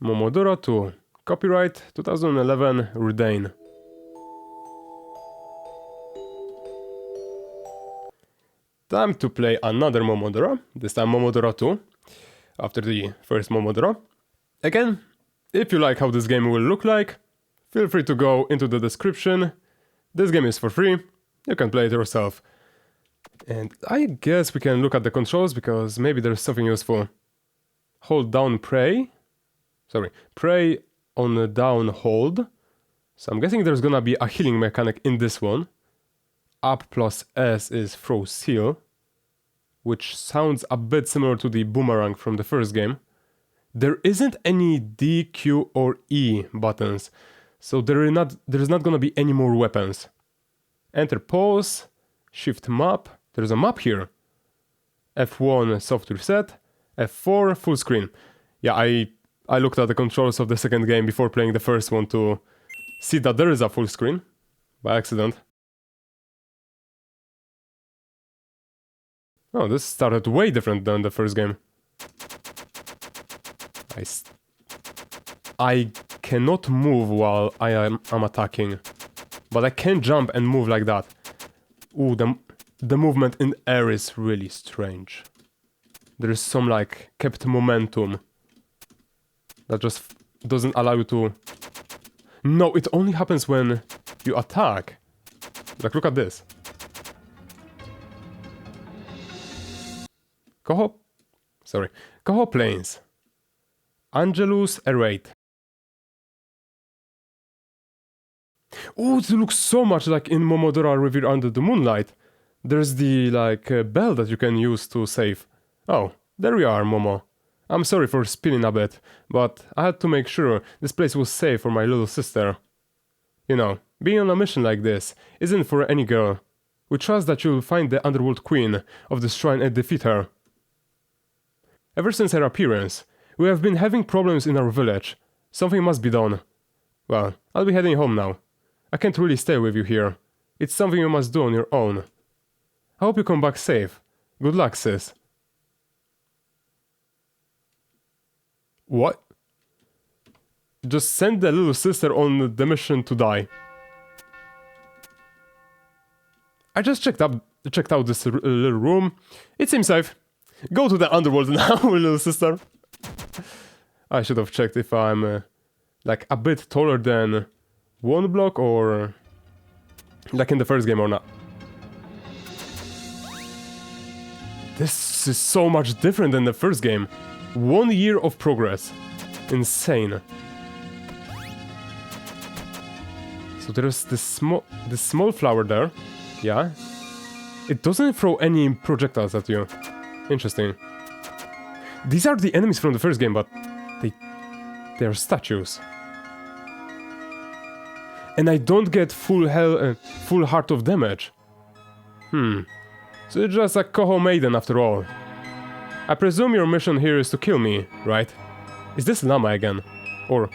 Momodora 2. Copyright 2011 Rudane. Time to play another Momodora, this time Momodora 2, after the first Momodora. Again, if you like how this game will look like, feel free to go into the description. This game is for free, you can play it yourself. And I guess we can look at the controls because maybe there's something useful. Hold down pray on the down hold. So I'm guessing there's gonna be a healing mechanic in this one. Up plus S is throw seal, which sounds a bit similar to the boomerang from the first game. There isn't any D, Q or E buttons, so there's not gonna be any more weapons. Enter pause, shift map, there's a map here. F1 soft reset, F4 full screen. Yeah, I looked at the controls of the second game before playing the first one to see that there is a full screen, by accident. Oh, this started way different than the first game. I cannot move while I'm attacking, but I can jump and move like that. Ooh, the movement in air is really strange. There is some like kept momentum that just doesn't allow you to... No, it only happens when you attack. Like, look at this. Coho Plains. Angelus Errate. Oh, it looks so much like in Momodora Revered Under the Moonlight. There's the, like, bell that you can use to save. Oh, there we are, Momo. I'm sorry for spinning a bit, but I had to make sure this place was safe for my little sister. You know, being on a mission like this isn't for any girl. We trust that you'll find the Underworld Queen of the Shrine and defeat her. Ever since her appearance, we have been having problems in our village. Something must be done. Well, I'll be heading home now. I can't really stay with you here. It's something you must do on your own. I hope you come back safe. Good luck, sis. What? Just send the little sister on the mission to die. I just checked out this little room. It seems safe. Go to the underworld now, little sister. I should have checked if I'm like a bit taller than one block or like in the first game or not. This is so much different than the first game. 1 year of progress. Insane. So there's this small flower there. Yeah. It doesn't throw any projectiles at you. Interesting. These are the enemies from the first game, but they're statues. And I don't get full heart of damage. So it's just a Coho maiden after all. I presume your mission here is to kill me, right? Is this Llama again? Or...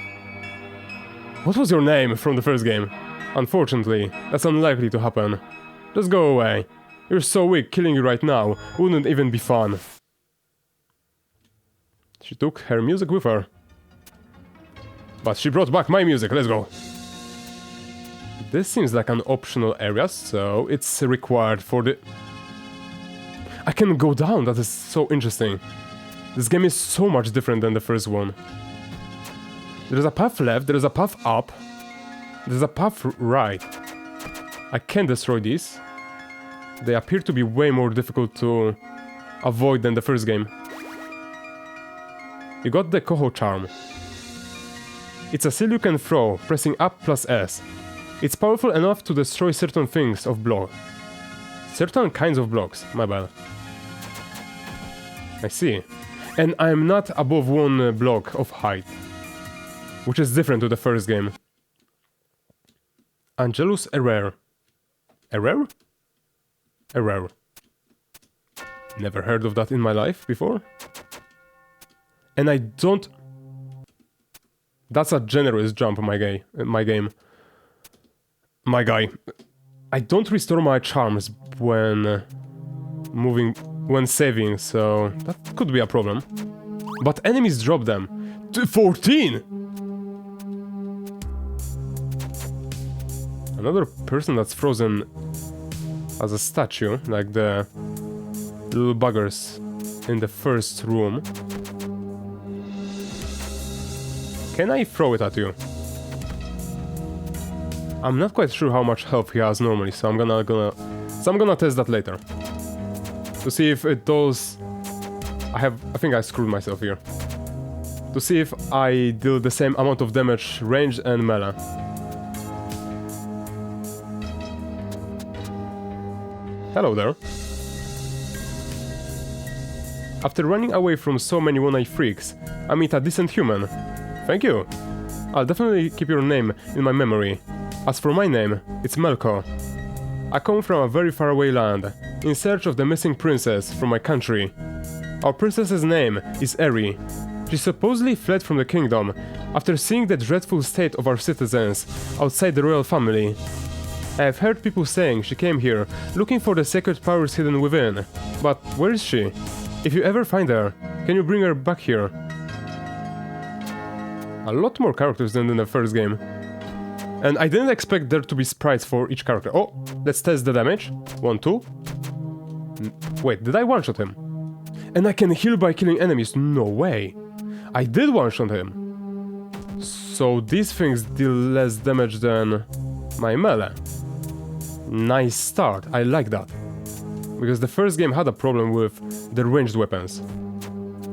What was your name from the first game? Unfortunately, that's unlikely to happen. Just go away. You're so weak, killing you right now wouldn't even be fun. She took her music with her. But she brought back my music, let's go. This seems like an optional area, so it's required for the... I can go down, that is so interesting. This game is so much different than the first one. There's a path left, there's a path up, there's a path right. I can destroy these. They appear to be way more difficult to avoid than the first game. You got the Coho charm. It's a seal you can throw, pressing up plus S. It's powerful enough to destroy certain things of block. Certain kinds of blocks, my bad. I see. And I'm not above 1 block of height. Which is different to the first game. Angelus Errare. Errare? Errare. Never heard of that in my life before. And I don't... That's a generous jump, my game. My guy. I don't restore my charms when when saving, so that could be a problem. But enemies drop them. 14! Another person that's frozen as a statue, like the little buggers in the first room. Can I throw it at you? I'm not quite sure how much health he has normally, so I'm gonna test that later. To see if it does... I think I screwed myself here. To see if I deal the same amount of damage ranged and melee. Hello there. After running away from so many one-eyed freaks, I meet a decent human. Thank you. I'll definitely keep your name in my memory. As for my name, it's Melko. I come from a very faraway land, in search of the missing princess from my country. Our princess's name is Eri. She supposedly fled from the kingdom after seeing the dreadful state of our citizens outside the royal family. I have heard people saying she came here looking for the sacred powers hidden within. But where is she? If you ever find her, can you bring her back here? A lot more characters than in the first game. And I didn't expect there to be sprites for each character. Oh, let's test the damage. 1, 2. Wait, did I one-shot him? And I can heal by killing enemies. No way. I did one-shot him. So these things deal less damage than my melee. Nice start. I like that. Because the first game had a problem with the ranged weapons.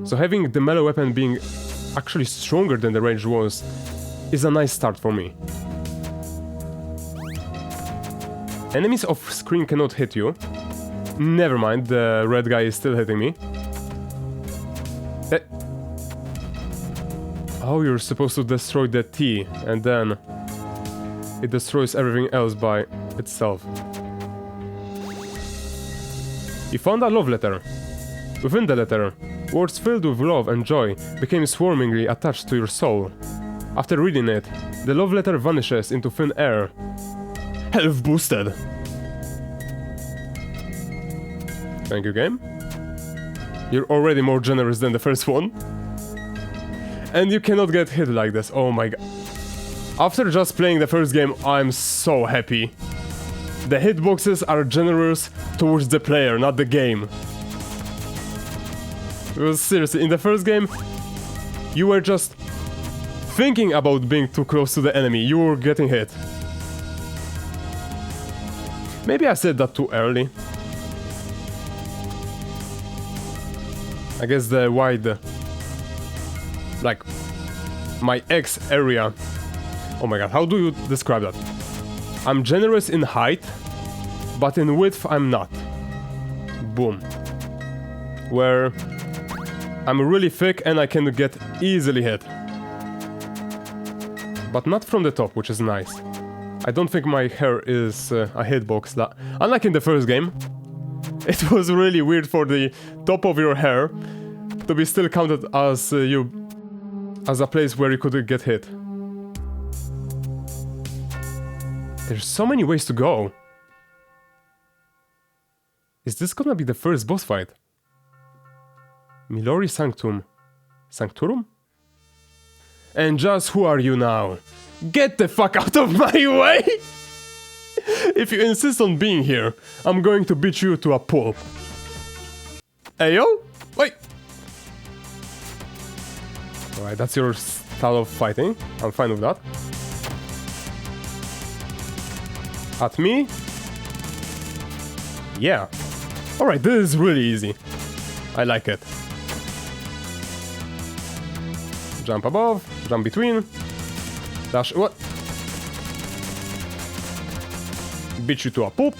So having the melee weapon being actually stronger than the ranged ones is a nice start for me. Enemies off screen cannot hit you. Never mind, the red guy is still hitting me. Oh, you're supposed to destroy the T, and then it destroys everything else by itself. You found a love letter. Within the letter, words filled with love and joy became swarmingly attached to your soul. After reading it, the love letter vanishes into thin air. Health boosted! Thank you, game. You're already more generous than the first one. And you cannot get hit like this, oh my god. After just playing the first game, I'm so happy. The hitboxes are generous towards the player, not the game. Because seriously, in the first game, you were just thinking about being too close to the enemy, you were getting hit. Maybe I said that too early. I guess the wide... like... my X area. Oh my god, how do you describe that? I'm generous in height, but in width I'm not. Boom. Where... I'm really thick and I can get easily hit. But not from the top, which is nice. I don't think my hair is a hitbox. Unlike in the first game, it was really weird for the top of your hair to be still counted as as a place where you could get hit. There's so many ways to go. Is this gonna be the first boss fight? Milori Sanctum. Sanctorum? And just who are you now? Get the fuck out of my way! If you insist on being here, I'm going to beat you to a pulp. Ayo? Wait! Alright, that's your style of fighting. I'm fine with that. At me? Yeah. Alright, this is really easy. I like it. Jump above, jump between. Dash, what? Beat you to a poop.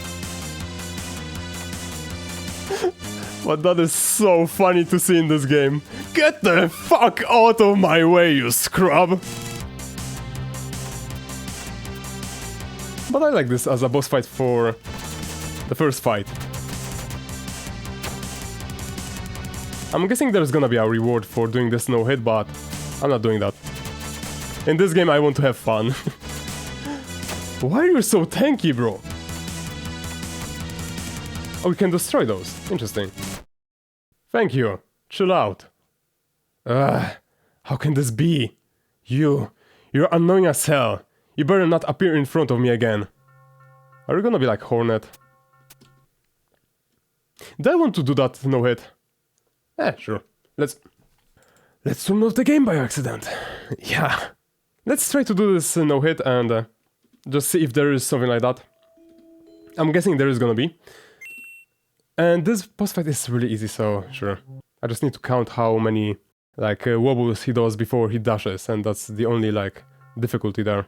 But that is so funny to see in this game. Get the fuck out of my way, you scrub! But I like this as a boss fight for the first fight. I'm guessing there's gonna be a reward for doing this no hit, but I'm not doing that. In this game I want to have fun. Why are you so tanky, bro? Oh, we can destroy those. Interesting. Thank you. Chill out. How can this be? You're annoying as hell. You better not appear in front of me again. Are you gonna be like Hornet? Do I want to do that no hit? Sure. Let's turn off the game by accident. Yeah. Let's try to do this no hit and just see if there is something like that. I'm guessing there is gonna be. And this boss fight is really easy, so sure. I just need to count how many like wobbles he does before he dashes, and that's the only like difficulty there.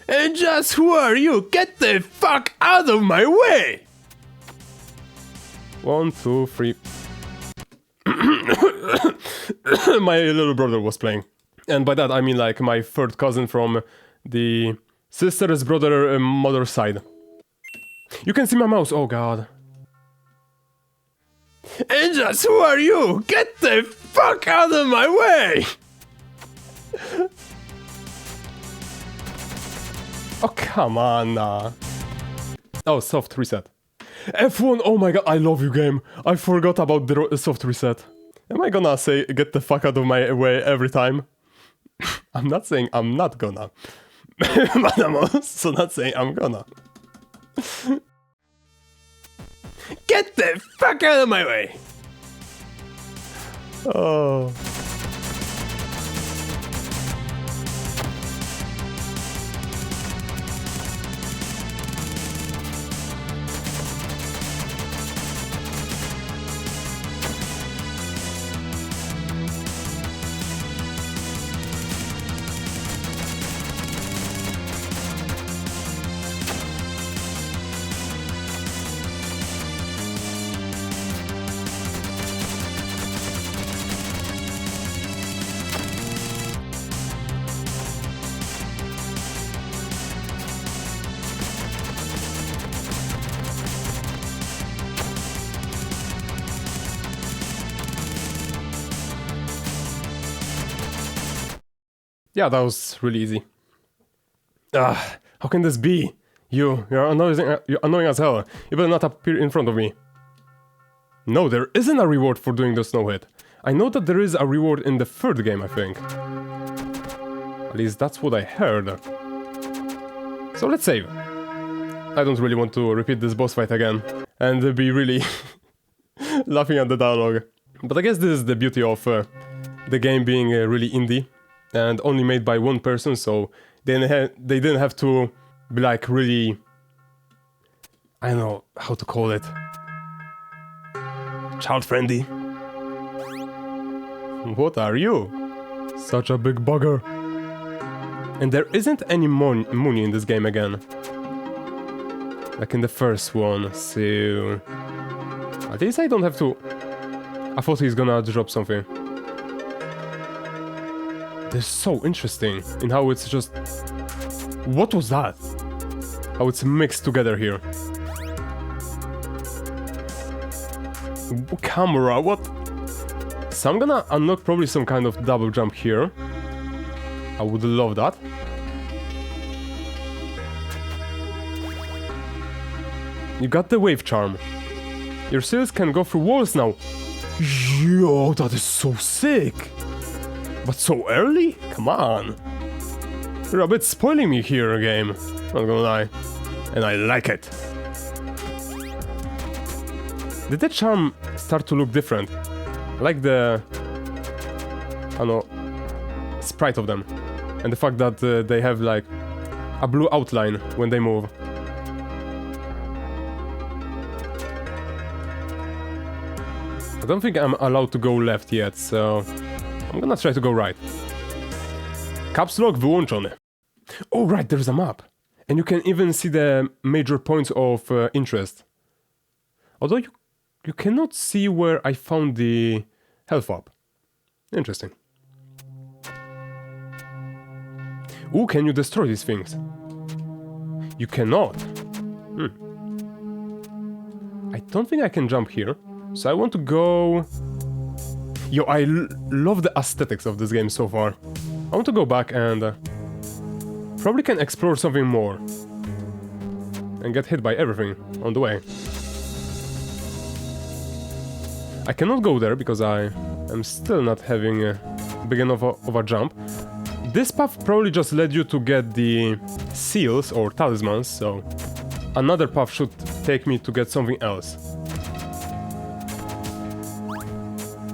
And just who are you? Get the fuck out of my way! 1, 2, 3. My little brother was playing. And by that I mean like my third cousin from the sister's brother mother's side. You can see my mouse, oh god. And just who are you? Get the fuck out of my way! Oh, come on. Oh, soft reset. F1, oh my god, I love you, game. I forgot about the soft reset. Am I gonna say get the fuck out of my way every time? I'm not saying I'm not gonna. But I'm also not saying I'm gonna. Get the fuck out of my way! Oh. Yeah, that was really easy. How can this be? You're annoying as hell. You better not appear in front of me. No, there isn't a reward for doing the snow hit. I know that there is a reward in the third game, I think. At least that's what I heard. So let's save. I don't really want to repeat this boss fight again and be really laughing at the dialogue. But I guess this is the beauty of the game being really indie and only made by one person, so they didn't have to be like really, I don't know how to call it, child friendly. What are you? Such a big bugger. And there isn't any money in this game again, like in the first one, so at least I don't have to. I thought he's gonna drop something. This is so interesting in how it's just... What was that? How it's mixed together here. Camera, what? So I'm gonna unlock probably some kind of double jump here. I would love that. You got the wave charm. Your sails can go through walls now. Yo, that is so sick. But so early? Come on. You're a bit spoiling me here, game. Not gonna lie. And I like it. Did the charm start to look different? I like the... I don't know... sprite of them. And the fact that they have like a blue outline when they move. I don't think I'm allowed to go left yet, so... I'm gonna try to go right. Caps lock wyłączony. Oh right, there's a map. And you can even see the major points of interest. Although you cannot see where I found the health up. Interesting. Ooh, can you destroy these things? You cannot. I don't think I can jump here. So I want to go... Yo, I love the aesthetics of this game so far. I want to go back and probably can explore something more. And get hit by everything on the way. I cannot go there because I I'm still not having a big enough of a jump. This path probably just led you to get the seals or talismans, so another path should take me to get something else.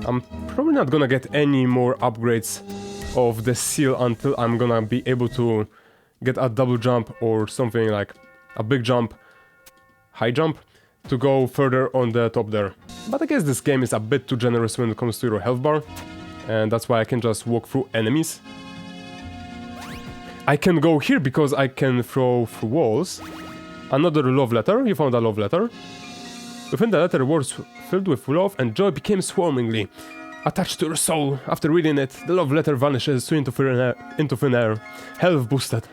I'm probably not gonna get any more upgrades of the seal until I'm gonna be able to get a double jump or something like a big jump, high jump, to go further on the top there. But I guess this game is a bit too generous when it comes to your health bar, and that's why I can just walk through enemies. I can go here because I can throw through walls. Another love letter, you found a love letter. Within the letter, words filled with love and joy became swarmingly attached to your soul. After reading it, the love letter vanishes into thin air. Health boosted.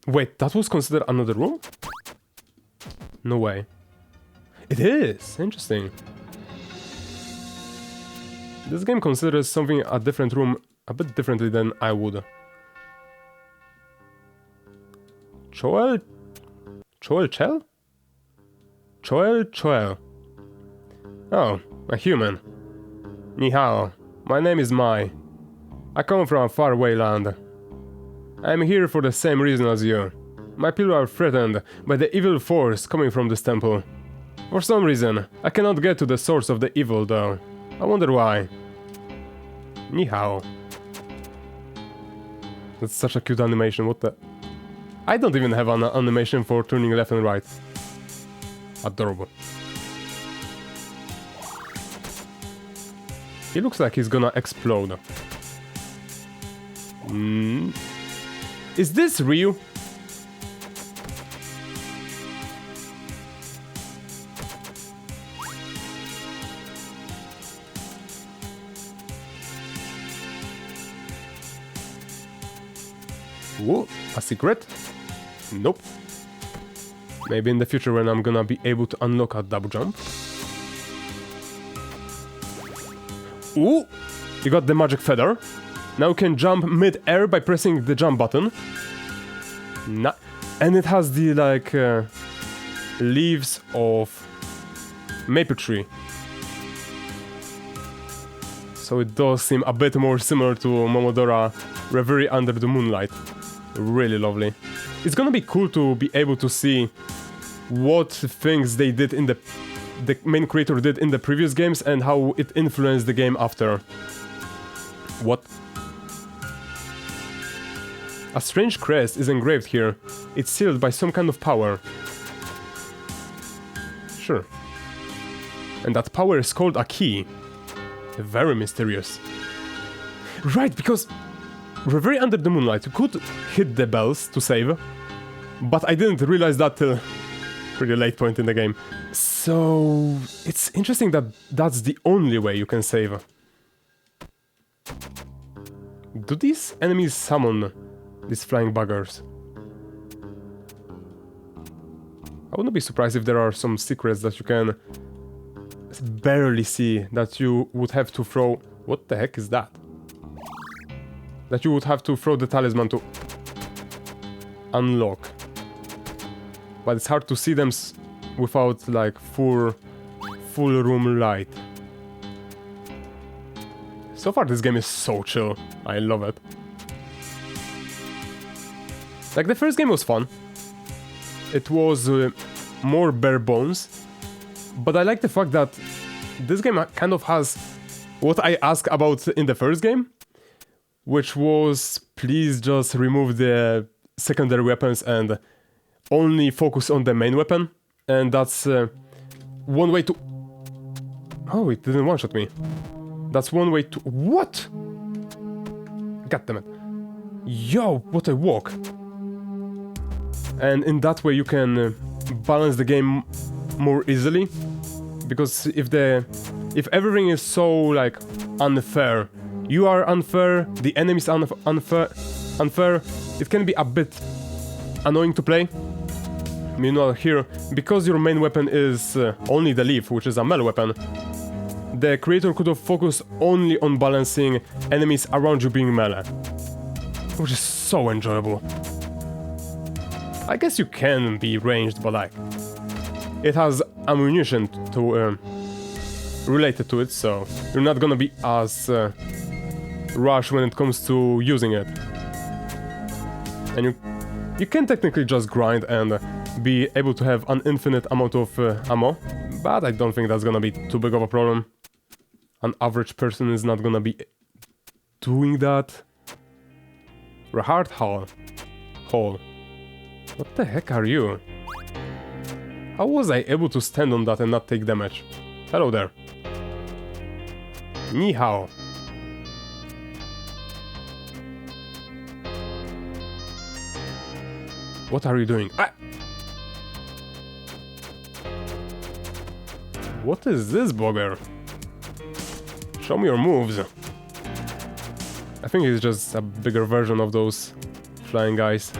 Wait, that was considered another room? No way. It is! Interesting. This game considers something a different room a bit differently than I would. Choel? Chell? Choel. Oh, a human. Ni hao. My name is Mai. I come from a faraway land. I am here for the same reason as you. My people are threatened by the evil force coming from this temple. For some reason, I cannot get to the source of the evil though. I wonder why. Ni hao. That's such a cute animation, what the... I don't even have an animation for turning left and right. Adorable. He looks like he's gonna explode. Is this Ryu? Whoa, a secret? Nope. Maybe in the future when I'm gonna be able to unlock a double jump. Ooh! You got the magic feather. Now you can jump mid-air by pressing the jump button. And it has the, like, leaves of maple tree. So it does seem a bit more similar to Momodora Reverie Under the Moonlight. Really lovely. It's gonna be cool to be able to see what things they did in the main creator did in the previous games and how it influenced the game after. What? A strange crest is engraved here. It's sealed by some kind of power. Sure. And that power is called a key. Very mysterious. Right, because Reverie Under the Moonlight, you could hit the bells to save, but I didn't realize that till pretty late point in the game. So it's interesting that that's the only way you can save. Do these enemies summon these flying buggers? I wouldn't be surprised if there are some secrets that you can barely see, that you would have to throw... What the heck is that? That you would have to throw the talisman to unlock. But it's hard to see them without, like, full room light. So far this game is so chill. I love it. Like, the first game was fun. It was more bare bones. But I like the fact that this game kind of has what I asked about in the first game, which was, please just remove the secondary weapons and only focus on the main weapon. And that's one way to... Oh, it didn't one-shot me. That's one way to... What? God damn it. Yo, what a walk. And in that way you can balance the game more easily. Because if everything is so, like, unfair, you are unfair, the enemy's unfair, it can be a bit annoying to play. Meanwhile here, because your main weapon is only the leaf, which is a melee weapon, the creator could have focused only on balancing enemies around you being melee. Which is so enjoyable. I guess you can be ranged, but like... It has ammunition to related to it, so you're not gonna be as rushed when it comes to using it. And you can technically just grind and be able to have an infinite amount of ammo, but I don't think that's gonna be too big of a problem. An average person is not gonna be doing that. Hard hole. What the heck are you? How was I able to stand on that and not take damage? Hello there. Ni hao. What are you doing? Ah! What is this bugger? Show me your moves. I think it's just a bigger version of those flying guys.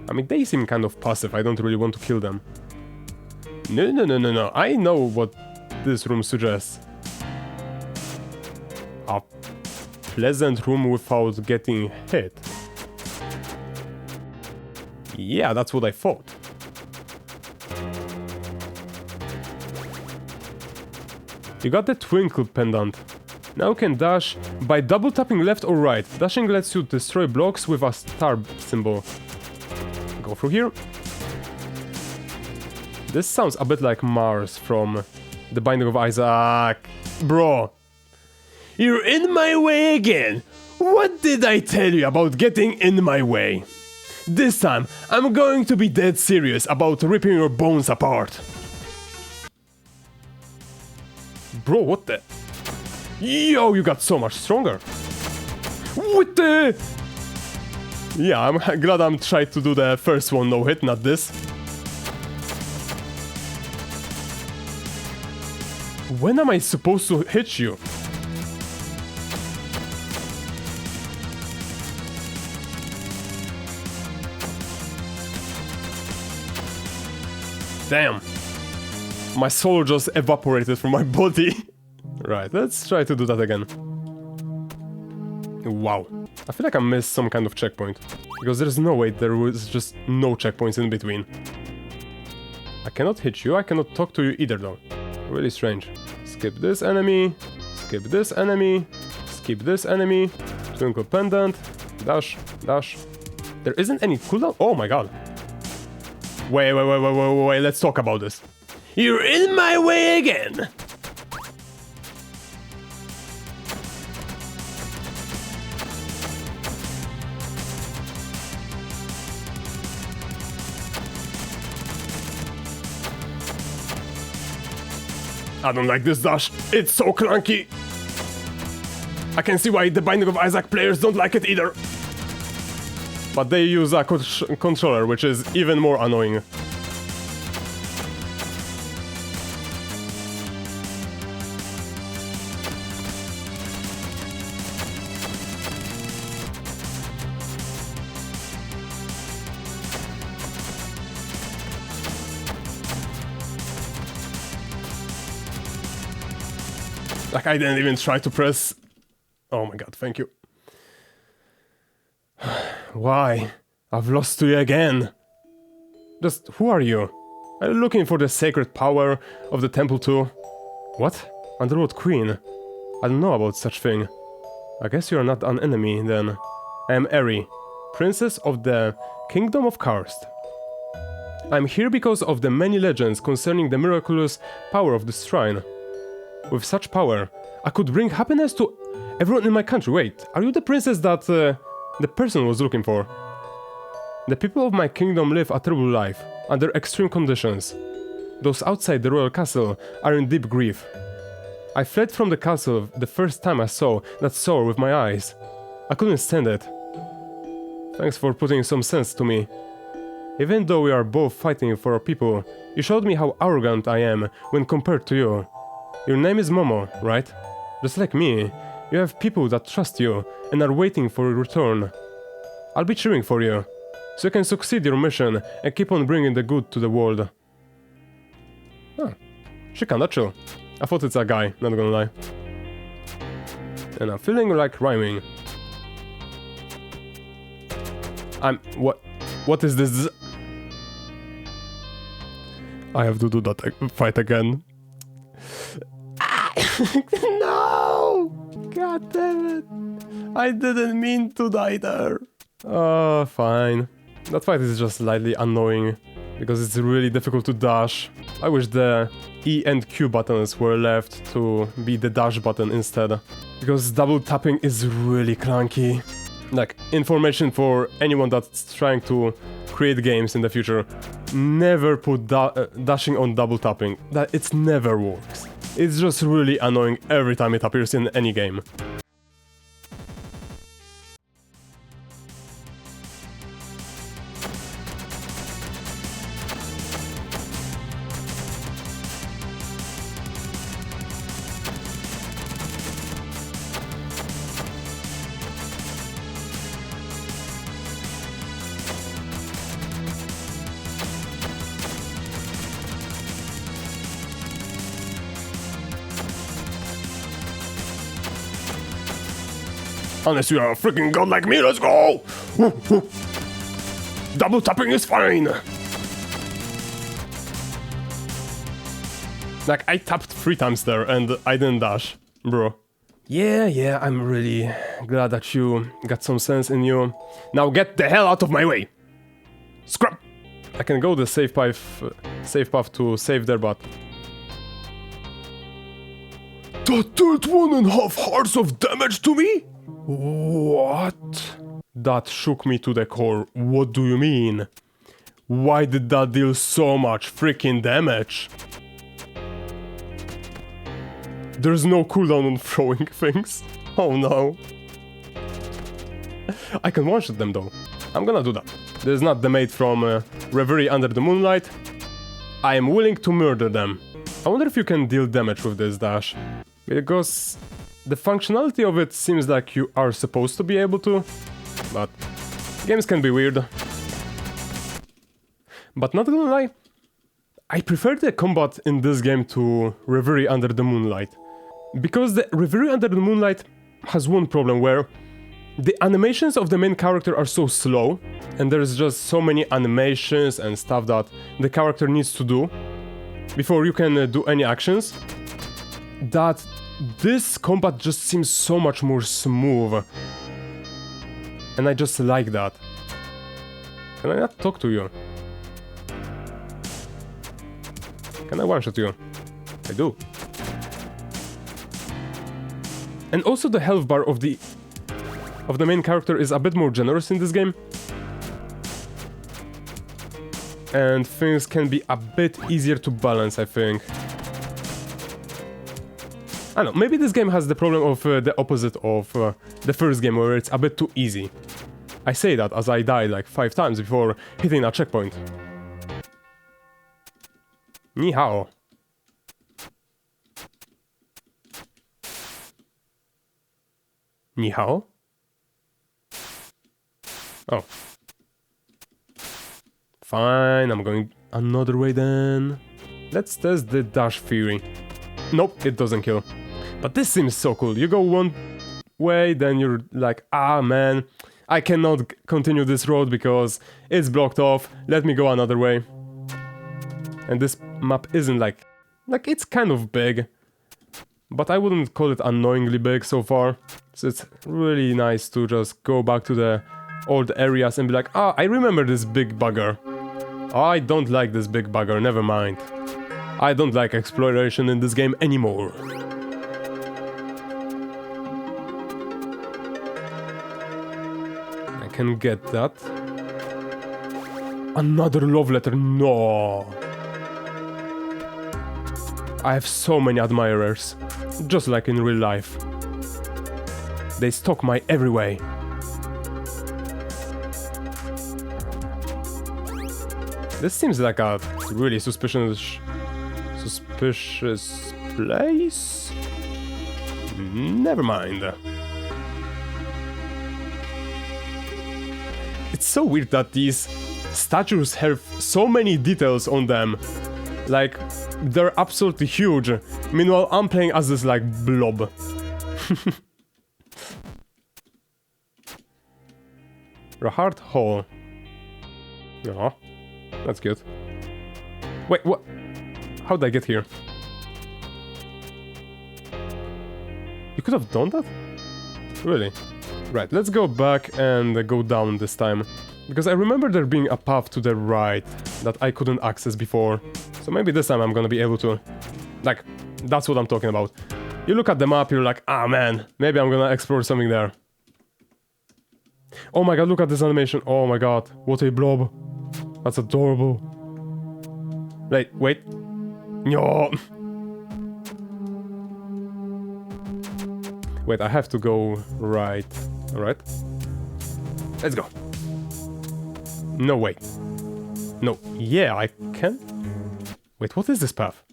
I mean, they seem kind of passive. I don't really want to kill them. No. I know what this room suggests. A pleasant room without getting hit. Yeah, that's what I thought. You got the twinkle pendant. Now you can dash by double tapping left or right. Dashing lets you destroy blocks with a star symbol. Go through here. This sounds a bit like Mars from The Binding of Isaac. Bro. You're in my way again. What did I tell you about getting in my way? This time, I'm going to be dead serious about ripping your bones apart. Bro, what the? Yo, you got so much stronger. What the? Yeah, I'm glad I'm trying to do the first one no hit, not this. When am I supposed to hit you? Damn. My soul just evaporated from my body. Right, let's try to do that again. Wow. I feel like I missed some kind of checkpoint. Because there's no way there was just no checkpoints in between. I cannot hit you, I cannot talk to you either though. Really strange. Skip this enemy. Skip this enemy. Skip this enemy. Twinkle pendant. Dash. Dash. There isn't any cooldown? Oh my god. Wait, let's talk about this. You're in my way again! I don't like this dash. It's so clunky. I can see why the Binding of Isaac players don't like it either. But they use a controller, which is even more annoying. Like, I didn't even try to press... Oh my god, thank you. Why? I've lost to you again. Just, who are you? Are you looking for the sacred power of the temple too? What? Underworld Queen? I don't know about such thing. I guess you are not an enemy, then. I am Eri, princess of the Kingdom of Karst. I'm here because of the many legends concerning the miraculous power of this shrine. With such power, I could bring happiness to everyone in my country. Wait, are you the princess that the person was looking for? The people of my kingdom live a terrible life, under extreme conditions. Those outside the royal castle are in deep grief. I fled from the castle the first time I saw that sword with my eyes. I couldn't stand it. Thanks for putting some sense to me. Even though we are both fighting for our people, you showed me how arrogant I am when compared to you. Your name is Momo, right? Just like me, you have people that trust you and are waiting for your return. I'll be cheering for you, so you can succeed your mission and keep on bringing the good to the world. Huh. She kinda chill. I thought it's a guy, not gonna lie. And I'm feeling like rhyming. What is this? I have to do that fight again. No! God damn it. I didn't mean to die there. Oh, fine. That fight is just slightly annoying, because it's really difficult to dash. I wish the E and Q buttons were left to be the dash button instead, because double tapping is really clunky. Like, information for anyone that's trying to create games in the future, never put dashing on double tapping. It never works. It's just really annoying every time it appears in any game. Unless you are a freaking god like me, let's go! Woo, woo. Double tapping is fine! Like, I tapped 3 times there and I didn't dash, bro. Yeah, I'm really glad that you got some sense in you. Now get the hell out of my way! Scrap! I can go the safe path to save there, but... That dealt 1.5 hearts of damage to me? What? That shook me to the core. What do you mean? Why did that deal so much freaking damage? There's no cooldown on throwing things. Oh no. I can one-shot them though. I'm gonna do that. This is not the mate from Reverie Under the Moonlight. I am willing to murder them. I wonder if you can deal damage with this dash. Because the functionality of it seems like you are supposed to be able to, but games can be weird. But not gonna lie, I prefer the combat in this game to Reverie Under the Moonlight. Because the Reverie Under the Moonlight has one problem where the animations of the main character are so slow, and there's just so many animations and stuff that the character needs to do before you can do any actions, that this combat just seems so much more smooth. And I just like that. Can I not talk to you? Can I one-shot you? I do. And also the health bar of the main character is a bit more generous in this game. And things can be a bit easier to balance, I think. I don't know, maybe this game has the problem of the opposite of the first game, where it's a bit too easy. I say that as I died like 5 times before hitting a checkpoint. Ni hao. Ni hao? Oh. Fine, I'm going another way then. Let's test the dash theory. Nope, it doesn't kill. But this seems so cool. You go one way, then you're like, ah man, I cannot continue this road because it's blocked off. Let me go another way. And this map isn't like it's kind of big, but I wouldn't call it annoyingly big so far. So it's really nice to just go back to the old areas and be like, ah, I remember this big bugger. Oh, I don't like this big bugger, never mind. I don't like exploration in this game anymore. I can get that. Another love letter, no. I have so many admirers, just like in real life. They stalk my every way. This seems like a really suspicious place? Never mind. It's so weird that these statues have so many details on them. Like, they're absolutely huge. Meanwhile, I'm playing as this, like, blob. Rahart Hall. Oh, that's good. Wait, what? How'd I get here? You could have done that? Really? Right, let's go back and go down this time. Because I remember there being a path to the right that I couldn't access before. So maybe this time I'm gonna be able to. Like, that's what I'm talking about. You look at the map, you're like, ah man, maybe I'm gonna explore something there. Oh my god, look at this animation. Oh my god, what a blob. That's adorable. Wait. No. Wait, I have to go right. Alright. Let's go. No, wait. No, yeah, I can. Wait, what is this path?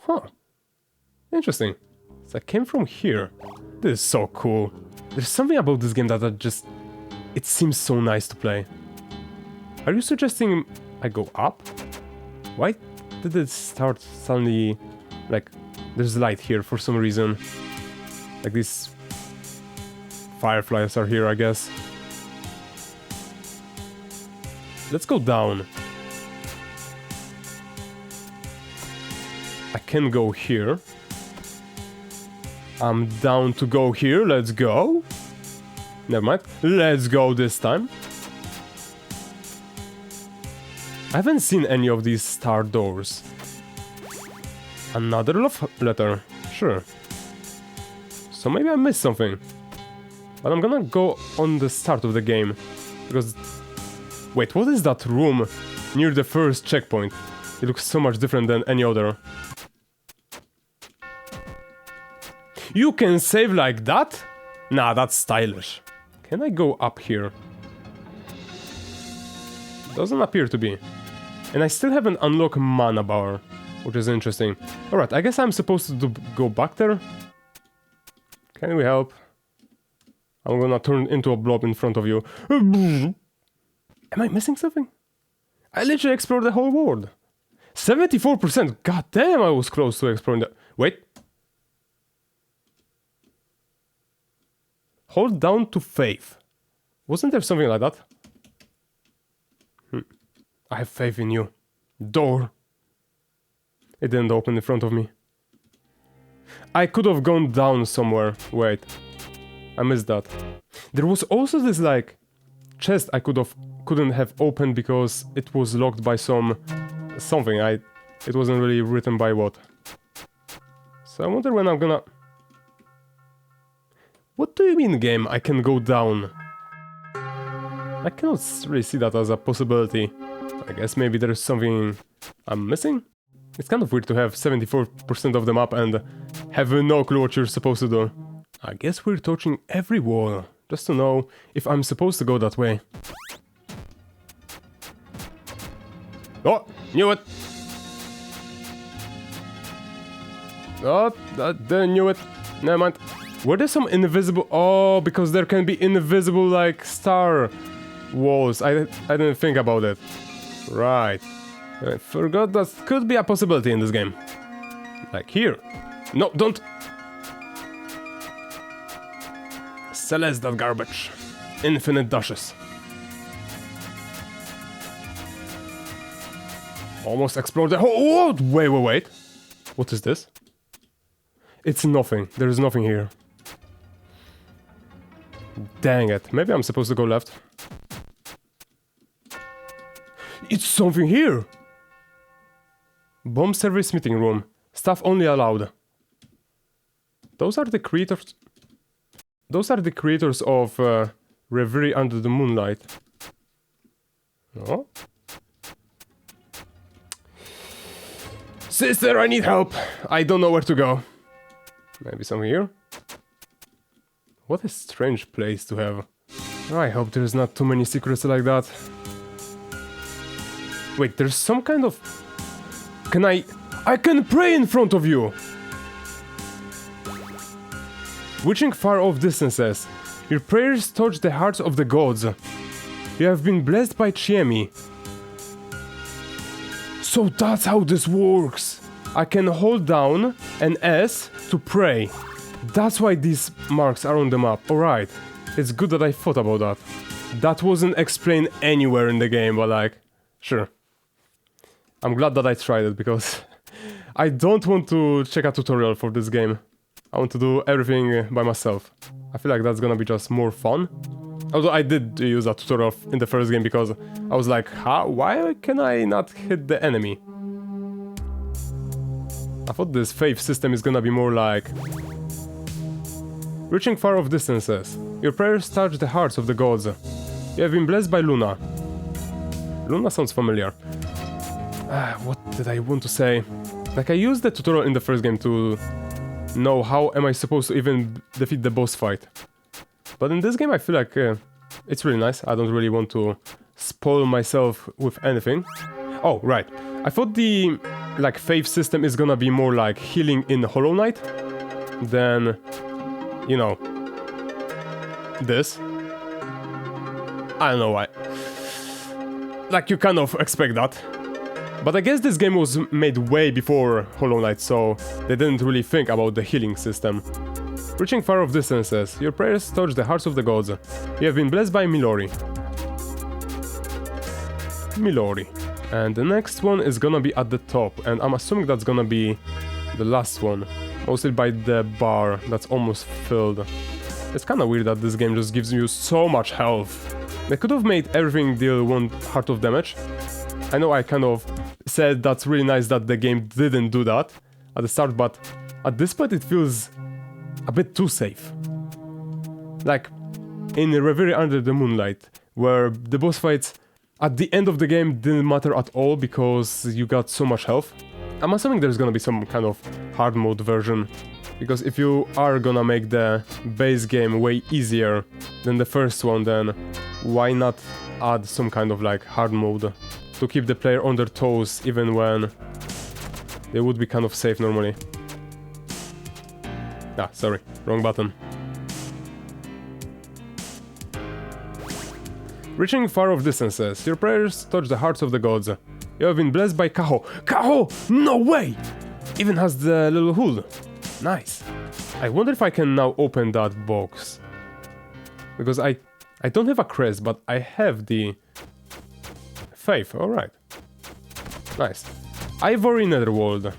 Huh. Interesting. So I came from here. This is so cool. There's something about this game that it seems so nice to play. Are you suggesting I go up? Why did it start suddenly... Like, there's light here for some reason. Like these... fireflies are here, I guess. Let's go down. I can go here. I'm down to go here, let's go. Never mind, let's go this time. I haven't seen any of these star doors. Another love letter, sure. So maybe I missed something. But I'm gonna go on the start of the game. Because... Wait, what is that room near the first checkpoint? It looks so much different than any other. You can save like that? Nah, that's stylish. Can I go up here? Doesn't appear to be. And I still haven't unlocked mana bar, which is interesting. Alright, I guess I'm supposed to go back there? Can we help? I'm gonna turn into a blob in front of you. Am I missing something? I literally explored the whole world. 74%! God damn, I was close to exploring that. Wait. Hold down to faith. Wasn't there something like that? I have faith in you. Door. It didn't open in front of me. I could have gone down somewhere. Wait. I missed that. There was also this, like, chest I couldn't have opened because it was locked by something. It wasn't really written by what. So I wonder when I'm gonna... What do you mean, game? I can go down? I cannot really see that as a possibility. I guess maybe there's something I'm missing? It's kind of weird to have 74% of the map and have no clue what you're supposed to do. I guess we're touching every wall, just to know if I'm supposed to go that way. Oh, knew it! Oh, I knew it. Never mind. Were there some invisible... Oh, because there can be invisible, like, star walls. I didn't think about it. Right. I forgot that could be a possibility in this game. Like here. No, don't! Celeste, that garbage. Infinite dashes. Almost explored the whole... Oh, wait. What is this? It's nothing. There is nothing here. Dang it. Maybe I'm supposed to go left. It's something here! Bomb service meeting room. Staff only allowed. Those are the creators... Those are the creators of Reverie Under the Moonlight. Oh? Sister, I need help! I don't know where to go. Maybe something here? What a strange place to have. I hope there's not too many secrets like that. Wait, there's some kind of... Can I can pray in front of you! Reaching far off distances, your prayers touch the hearts of the gods. You have been blessed by Chiemi. So that's how this works! I can hold down an S to pray. That's why these marks are on the map. Alright, it's good that I thought about that. That wasn't explained anywhere in the game, but like, sure. I'm glad that I tried it, because I don't want to check a tutorial for this game. I want to do everything by myself. I feel like that's gonna be just more fun. Although I did use a tutorial in the first game because I was like, why can I not hit the enemy? I thought this faith system is gonna be more like... Reaching far off distances. Your prayers touch the hearts of the gods. You have been blessed by Luna. Luna sounds familiar. What did I want to say? Like, I used the tutorial in the first game to know how am I supposed to even defeat the boss fight. But in this game I feel like it's really nice. I don't really want to spoil myself with anything. Oh, right. I thought the like faith system is gonna be more like healing in Hollow Knight than, you know, this. I don't know why. Like, you kind of expect that. But I guess this game was made way before Hollow Knight, so they didn't really think about the healing system. Reaching far off distances, your prayers touch the hearts of the gods. You have been blessed by Milori. Milori. And the next one is gonna be at the top, and I'm assuming that's gonna be the last one. Mostly by the bar that's almost filled. It's kinda weird that this game just gives you so much health. They could have made everything deal 1 heart of damage. I know I kind of said that's really nice that the game didn't do that at the start, but at this point it feels a bit too safe. Like in Reverie Under the Moonlight, where the boss fights at the end of the game didn't matter at all because you got so much health. I'm assuming there's gonna be some kind of hard mode version, because if you are gonna make the base game way easier than the first one, then why not add some kind of like hard mode to keep the player on their toes even when they would be kind of safe normally. Ah, sorry, wrong button. Reaching far off distances, your prayers touch the hearts of the gods. You have been blessed by Kaho. Kaho! No way! Even has the little hood. Nice. I wonder if I can now open that box. Because I don't have a crest, but I have the faith. Alright. Nice. Ivory Netherworld.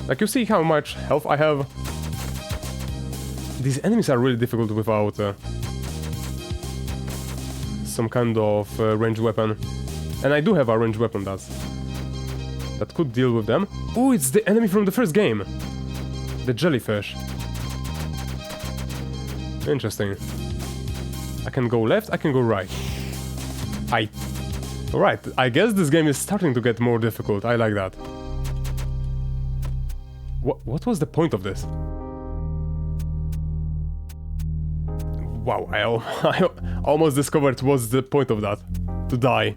Like, you see how much health I have? These enemies are really difficult without some kind of ranged weapon. And I do have a ranged weapon that could deal with them. Oh, it's the enemy from the first game! The jellyfish. Interesting. I can go left, I can go right. Alright, I guess this game is starting to get more difficult, I like that. What was the point of this? Wow, I almost discovered what's the point of that. To die.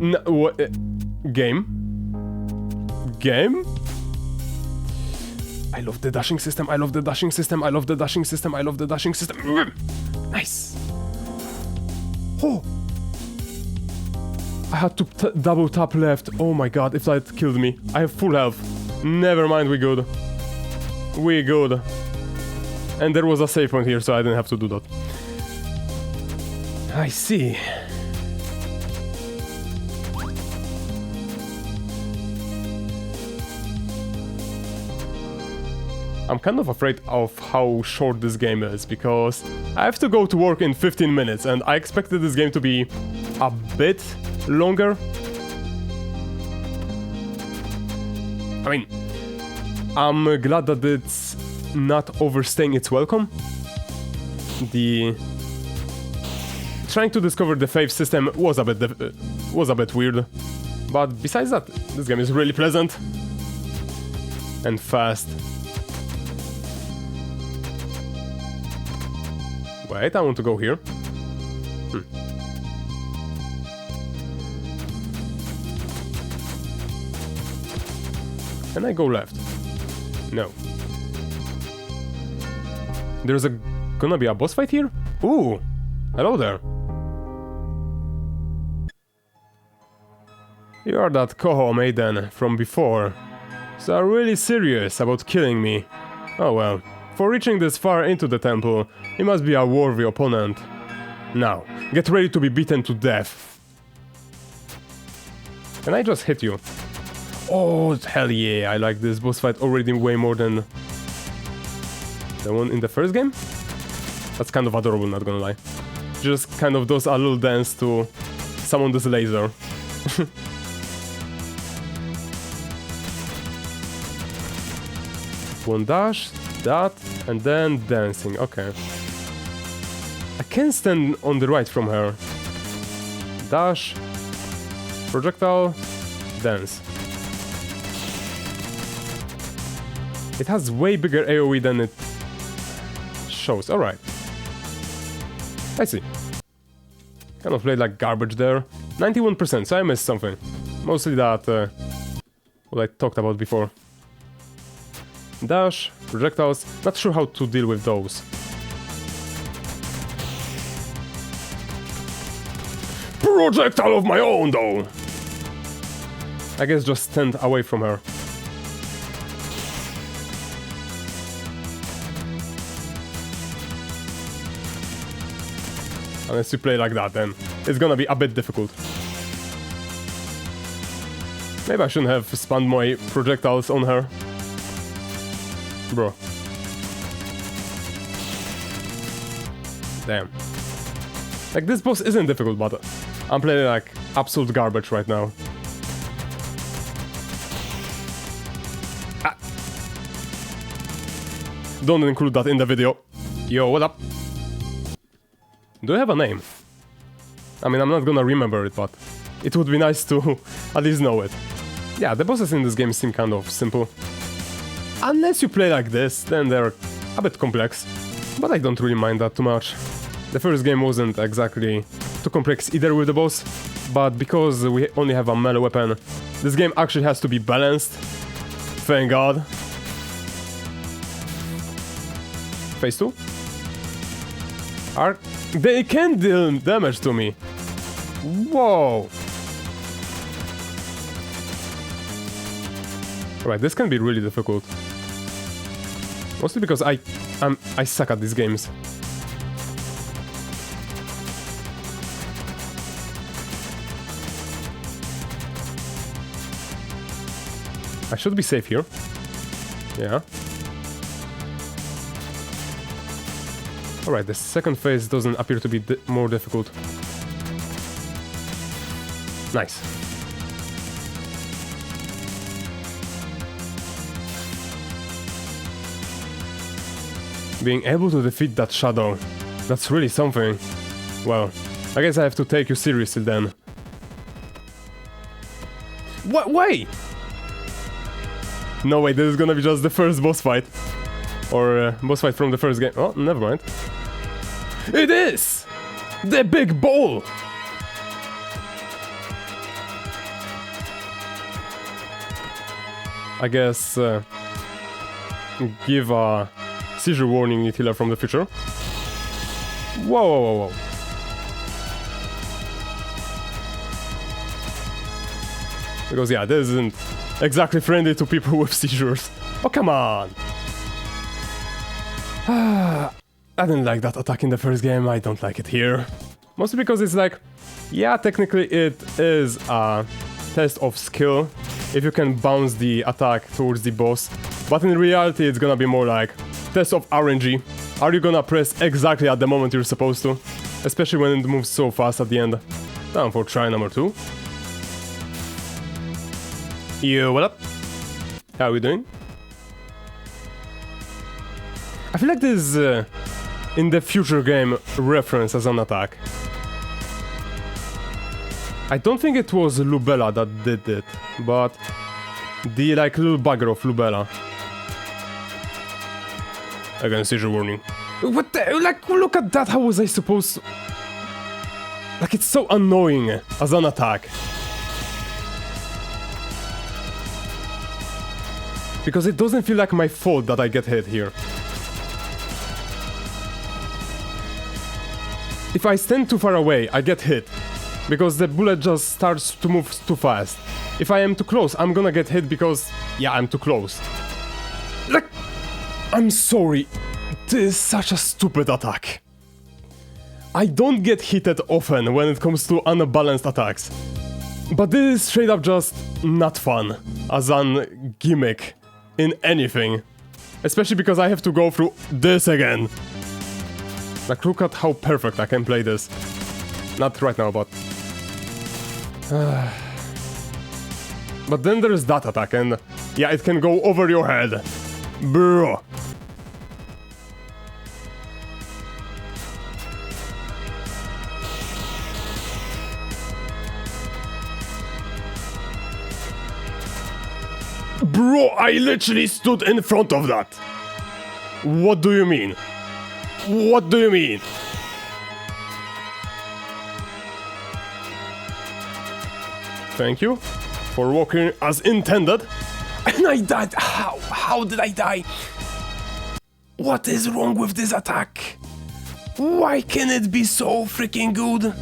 No, what? Game? Game? I love the dashing system, I love the dashing system, I love the dashing system, I love the dashing system. Nice! Oh! I had to double tap left. Oh my god, if that killed me. I have full health. Never mind, we good. We good. And there was a save point here, so I didn't have to do that. I see. I'm kind of afraid of how short this game is, because I have to go to work in 15 minutes, and I expected this game to be a bit longer. I mean, I'm glad that it's not overstaying its welcome. The trying to discover the faith system was a bit weird, but besides that, this game is really pleasant and fast. Wait, I want to go here. Can I go left? No. There's gonna be a boss fight here? Ooh! Hello there. You are that Koho maiden from before. So are really serious about killing me. Oh well. For reaching this far into the temple, he must be a worthy opponent. Now, get ready to be beaten to death. Can I just hit you? Oh, hell yeah, I like this boss fight already way more than the one in the first game. That's kind of adorable, not gonna lie. Just kind of does a little dance to summon this laser. One dash, that, and then dancing, okay. I can stand on the right from her. Dash, projectile, dance. It has way bigger AoE than it shows, alright. I see. Kind of played like garbage there. 91%, so I missed something. Mostly that, what I talked about before. Dash, projectiles, not sure how to deal with those. Projectile of my own, though! I guess just stand away from her. Unless you play like that, then it's gonna be a bit difficult. Maybe I shouldn't have spammed my projectiles on her. Bro. Damn. Like, this boss isn't difficult, but I'm playing like absolute garbage right now. Ah. Don't include that in the video. Yo, what up? Do you have a name? I mean, I'm not gonna remember it, but it would be nice to at least know it. Yeah, the bosses in this game seem kind of simple. Unless you play like this, then they're a bit complex. But I don't really mind that too much. The first game wasn't exactly too complex either with the boss, but because we only have a melee weapon, this game actually has to be balanced. Thank God. Phase 2? They can deal damage to me. Whoa. Alright, this can be really difficult. Mostly because I suck at these games. I should be safe here. Yeah. Alright, the second phase doesn't appear to be more difficult. Nice. Being able to defeat that shadow, that's really something. Well, I guess I have to take you seriously then. What? Wait! No way, this is gonna be just the first boss fight. Or boss fight from the first game. Oh, never mind. It is! The big ball! I guess give a seizure warning Nitila from the future. Whoa, whoa, whoa, whoa. Because yeah, this isn't exactly friendly to people with seizures. Oh, come on! I didn't like that attack in the first game, I don't like it here. Mostly because it's like, yeah, technically it is a test of skill, if you can bounce the attack towards the boss, but in reality it's gonna be more like test of RNG. Are you gonna press exactly at the moment you're supposed to? Especially when it moves so fast at the end. Time for try number 2. Yo, what up? How are we doing? I feel like this is in the future game reference as an attack. I don't think it was Lubella that did it, but the like little bugger of Lubella. Again, seizure warning. What the, like, look at that, how was I supposed to... Like, it's so annoying as an attack. Because it doesn't feel like my fault that I get hit here. If I stand too far away, I get hit. Because the bullet just starts to move too fast. If I am too close, I'm gonna get hit because... yeah, I'm too close. Like... I'm sorry. This is such a stupid attack. I don't get hit often when it comes to unbalanced attacks. But this is straight up just not fun as an gimmick in anything. Especially because I have to go through this again. Like, look at how perfect I can play this. Not right now, but... But then there's that attack, and yeah, it can go over your head. Bro. Bro, I literally stood in front of that. What do you mean? What do you mean? Thank you for walking as intended. And I died. How? How did I die? What is wrong with this attack? Why can it be so freaking good?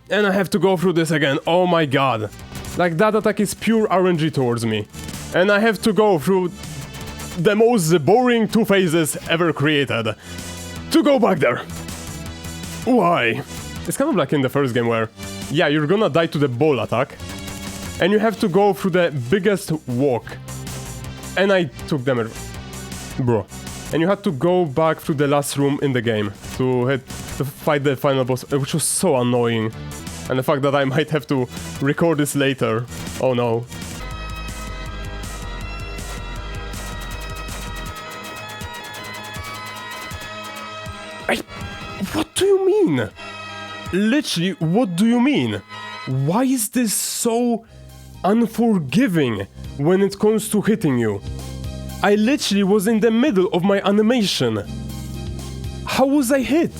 And I have to go through this again. Oh my god. Like, that attack is pure RNG towards me. And I have to go through the most boring two phases ever created to go back there. Why? It's kind of like in the first game where, yeah, you're gonna die to the ball attack, and you have to go through the biggest walk. And I took damage. Bro. And you had to go back through the last room in the game to fight the final boss, which was so annoying. And the fact that I might have to record this later. Oh no. What do you mean? Literally, what do you mean? Why is this so unforgiving when it comes to hitting you? I literally was in the middle of my animation. How was I hit?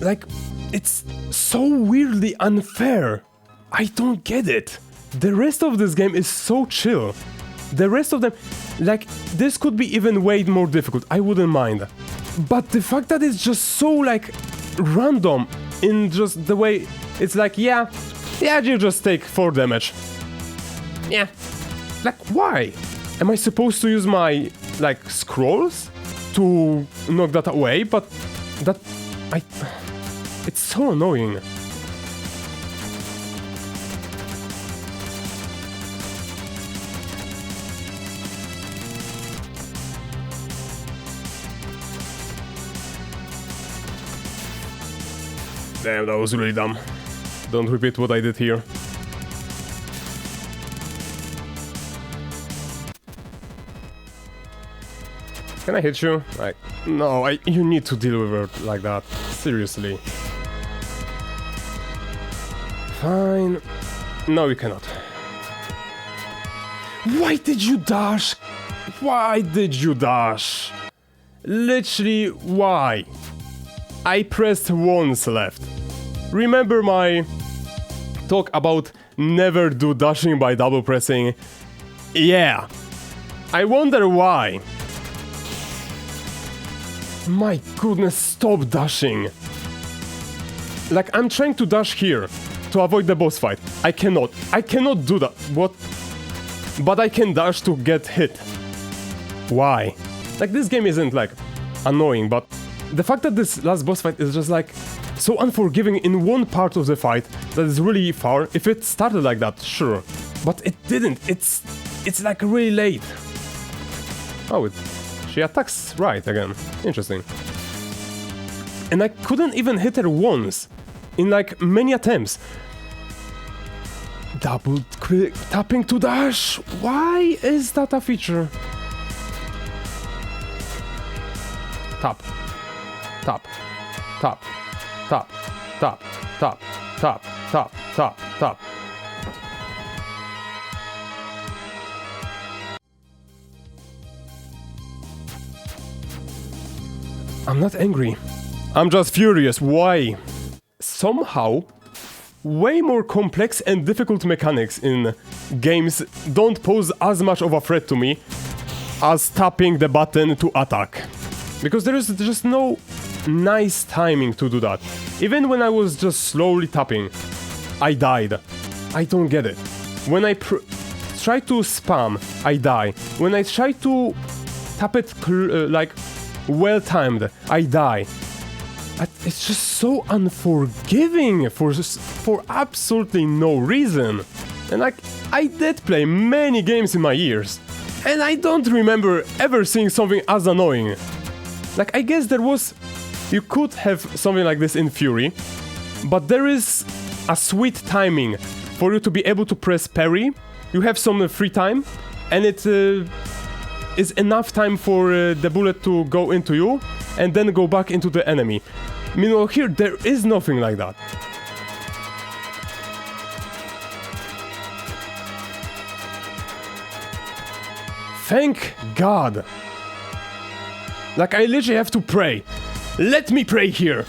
Like, it's so weirdly unfair. I don't get it. The rest of this game is so chill. The rest of them, like, this could be even way more difficult. I wouldn't mind. But the fact that it's just so, like, random in just the way it's like, yeah, you just take 4 damage. Yeah. Like, why? Am I supposed to use my, like, scrolls to knock that away? But that... It's so annoying. Damn, that was really dumb. Don't repeat what I did here. Can I hit you? Like, no, you need to deal with it like that. Seriously. Fine. No, you cannot. Why did you dash? Why did you dash? Literally, why? I pressed once left. Remember my talk about never do dashing by double pressing? Yeah. I wonder why. My goodness, stop dashing. Like, I'm trying to dash here to avoid the boss fight. I cannot do that. What? But I can dash to get hit. Why? Like, this game isn't, like, annoying, but the fact that this last boss fight is just, like, so unforgiving in one part of the fight that is really far. If it started like that, sure. But it didn't. It's like really late. Oh, she attacks right again. Interesting. And I couldn't even hit her once in like many attempts. Double click tapping to dash. Why is that a feature? Tap. Tap. Tap. Tap. Tap. Tap. Tap. Tap. Tap. Tap. I'm not angry. I'm just furious. Why? Somehow, way more complex and difficult mechanics in games don't pose as much of a threat to me as tapping the button to attack. Because there is just no nice timing to do that. Even when I was just slowly tapping, I died. I don't get it. When I try to spam, I die. When I try to tap it like well-timed, I die. It's just so unforgiving for absolutely no reason. And like, I did play many games in my years, and I don't remember ever seeing something as annoying. Like, I guess you could have something like this in Fury, but there is a sweet timing for you to be able to press parry. You have some free time, and it is enough time for the bullet to go into you and then go back into the enemy. Meanwhile, here there is nothing like that. Thank God! Like, I literally have to pray. Let me pray here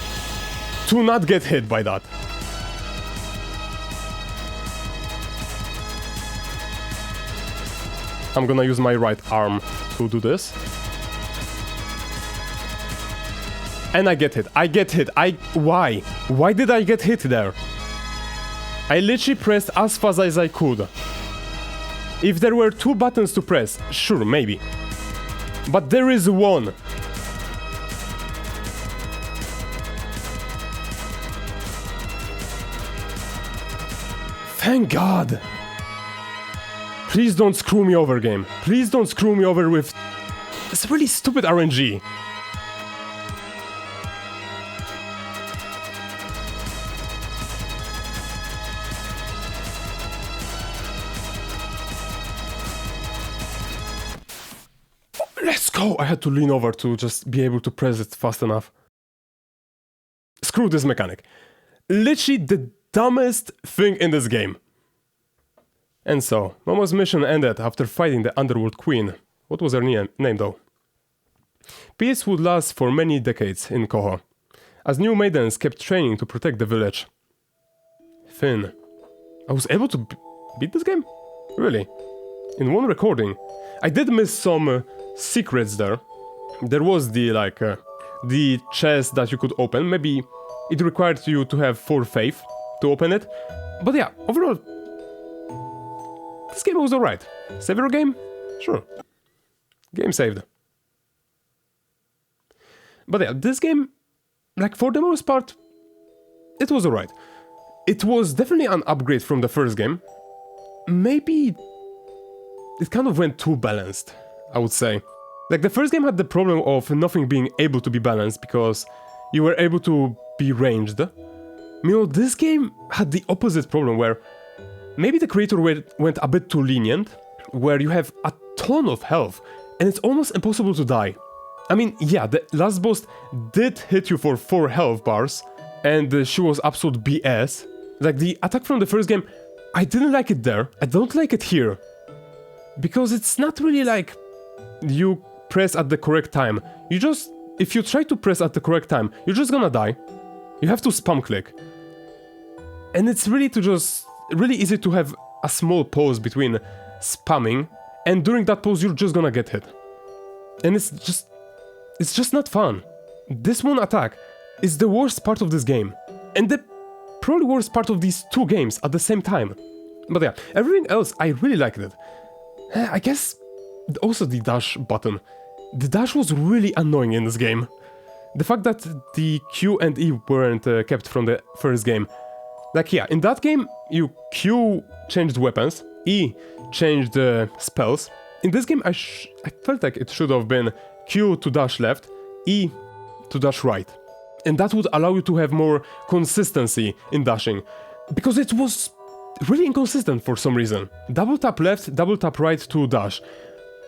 to not get hit by that. I'm gonna use my right arm to do this. And I get hit. Why? Why did I get hit there? I literally pressed as fast as I could. If there were 2 buttons to press, sure, maybe. But there is one. Thank God! Please don't screw me over, game. Please don't screw me over with... It's really stupid RNG. Let's go! I had to lean over to just be able to press it fast enough. Screw this mechanic. Literally the dumbest thing in this game. And so, Momo's mission ended after fighting the Underworld Queen. What was her name though? Peace would last for many decades in Koho, as new maidens kept training to protect the village. Finn. I was able to beat this game? Really? In one recording. I did miss some secrets there. There was the chest that you could open. Maybe it required you to have 4 faith to open it. But yeah, overall, this game was alright. Save your game? Sure. Game saved. But yeah, this game, like, for the most part, it was alright. It was definitely an upgrade from the first game. Maybe it kind of went too balanced, I would say. Like, the first game had the problem of nothing being able to be balanced because you were able to be ranged. Meanwhile, this game had the opposite problem where maybe the creator went a bit too lenient, where you have a ton of health and it's almost impossible to die. I mean, yeah, the last boss did hit you for 4 health bars and she was absolute BS. Like, the attack from the first game, I didn't like it there, I don't like it here. Because it's not really like you press at the correct time. If you try to press at the correct time, you're just gonna die. You have to spam click. And it's really easy to have a small pause between spamming, and during that pause you're just gonna get hit. And it's just not fun. This one attack is the worst part of this game. And the probably worst part of these 2 games at the same time. But yeah, everything else, I really liked it. I guess also the dash button. The dash was really annoying in this game. The fact that the Q and E weren't kept from the first game. Like, yeah, in that game, you Q changed weapons, E changed spells. In this game, I felt like it should have been Q to dash left, E to dash right. And that would allow you to have more consistency in dashing. Because it was really inconsistent for some reason. Double tap left, double tap right to dash.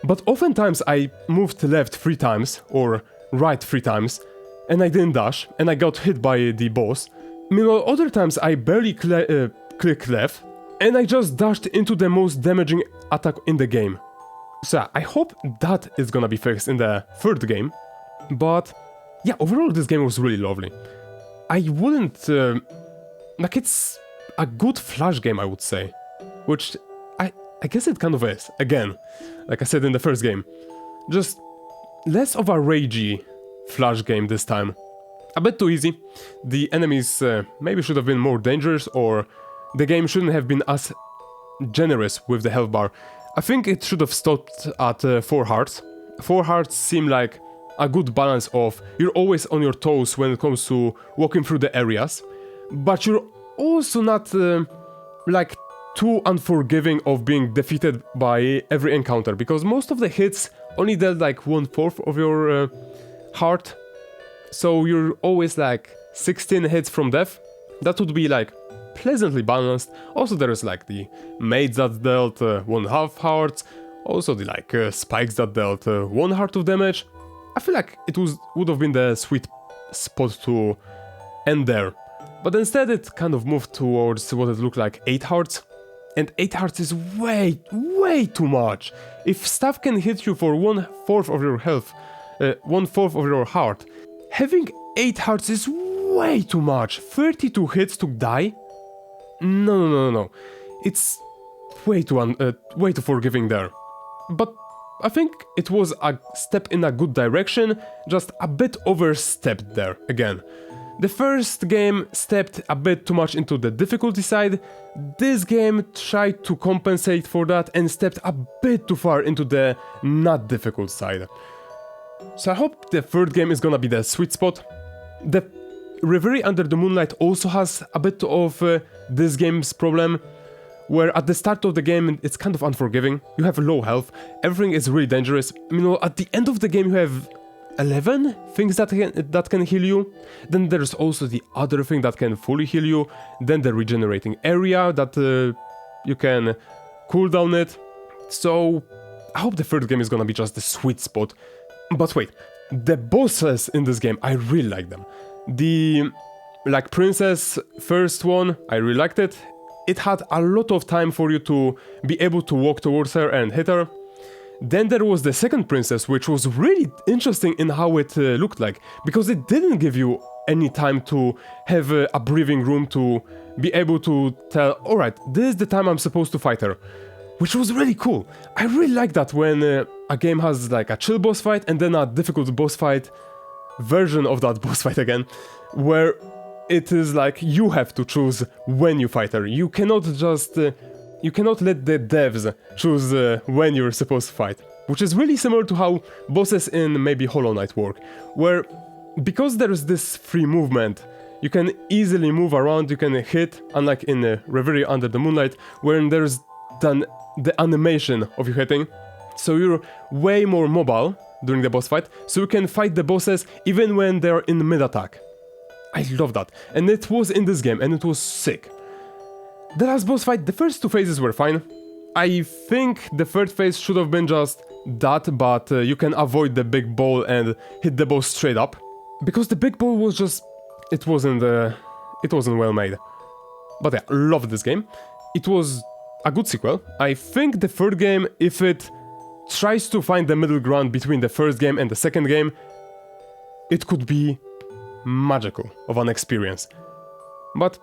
But oftentimes I moved left 3 times, or right 3 times, and I didn't dash, and I got hit by the boss. Meanwhile, other times I barely clicked left, and I just dashed into the most damaging attack in the game. So yeah, I hope that is gonna be fixed in the 3rd game. But yeah, overall this game was really lovely. I wouldn't... like, it's a good flash game, I would say. Which I guess it kind of is, again, like I said in the first game. Just less of a ragey flash game this time. A bit too easy. The enemies maybe should have been more dangerous, or the game shouldn't have been as generous with the health bar. I think it should have stopped at 4 hearts. 4 hearts seem like a good balance of you're always on your toes when it comes to walking through the areas, but you're also not like too unforgiving of being defeated by every encounter, because most of the hits only dealt like 1/4 of your heart, so you're always like 16 hits from death. That would be like pleasantly balanced. Also there is like the maids that dealt 1/2 hearts, also the like spikes that dealt 1 heart of damage. I feel like it would have been the sweet spot to end there, but instead it kind of moved towards what it looked like 8 hearts, and 8 hearts is way too much. If stuff can hit you for 1/4 of your health, 1/4 of your heart, having 8 hearts is way too much. 32 hits to die? No. It's way too forgiving there. But I think it was a step in a good direction, just a bit overstepped there again. The first game stepped a bit too much into the difficulty side. This game tried to compensate for that and stepped a bit too far into the not difficult side. So I hope the third game is gonna be the sweet spot. The Reverie Under the Moonlight also has a bit of this game's problem, where at the start of the game it's kind of unforgiving. You have low health, everything is really dangerous. You know, at the end of the game you have 11 things that can heal you. Then there's also the other thing that can fully heal you. Then the regenerating area that you can cool down it. So I hope the third game is gonna be just the sweet spot. But wait, the bosses in this game, I really like them. The like princess first one, I really liked it. It had a lot of time for you to be able to walk towards her and hit her. Then there was the second princess, which was really interesting in how it looked like, because it didn't give you any time to have a breathing room to be able to tell, alright, this is the time I'm supposed to fight her, which was really cool. I really like that when a game has like a chill boss fight and then a difficult boss fight version of that boss fight again, where it is like you have to choose when you fight her. You cannot just you cannot let the devs choose when you're supposed to fight, which is really similar to how bosses in maybe Hollow Knight work, where because there's this free movement, you can easily move around, you can hit, unlike in Reverie Under the Moonlight, where there's the animation of you hitting, so you're way more mobile during the boss fight, so you can fight the bosses even when they're in mid-attack. I love that, and it was in this game, and it was sick. The last boss fight, the first 2 phases were fine. I think the third phase should have been just that, but you can avoid the big ball and hit the boss straight up. Because the big ball was just... it wasn't well made. But yeah, love this game. It was a good sequel. I think the third game, if it tries to find the middle ground between the first game and the second game, it could be magical of an experience. But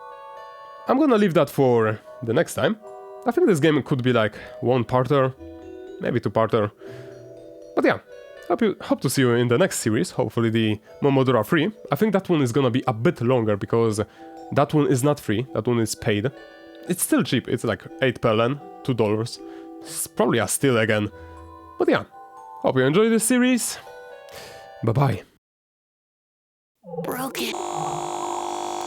I'm gonna leave that for the next time. I think this game could be like 1-parter, maybe 2-parter. But yeah, hope to see you in the next series, hopefully the Momodora 3. I think that one is gonna be a bit longer because that one is not free, that one is paid. It's still cheap, it's like 8 PLN, $2. It's probably a steal again. But yeah, hope you enjoyed this series. Bye bye. Broken.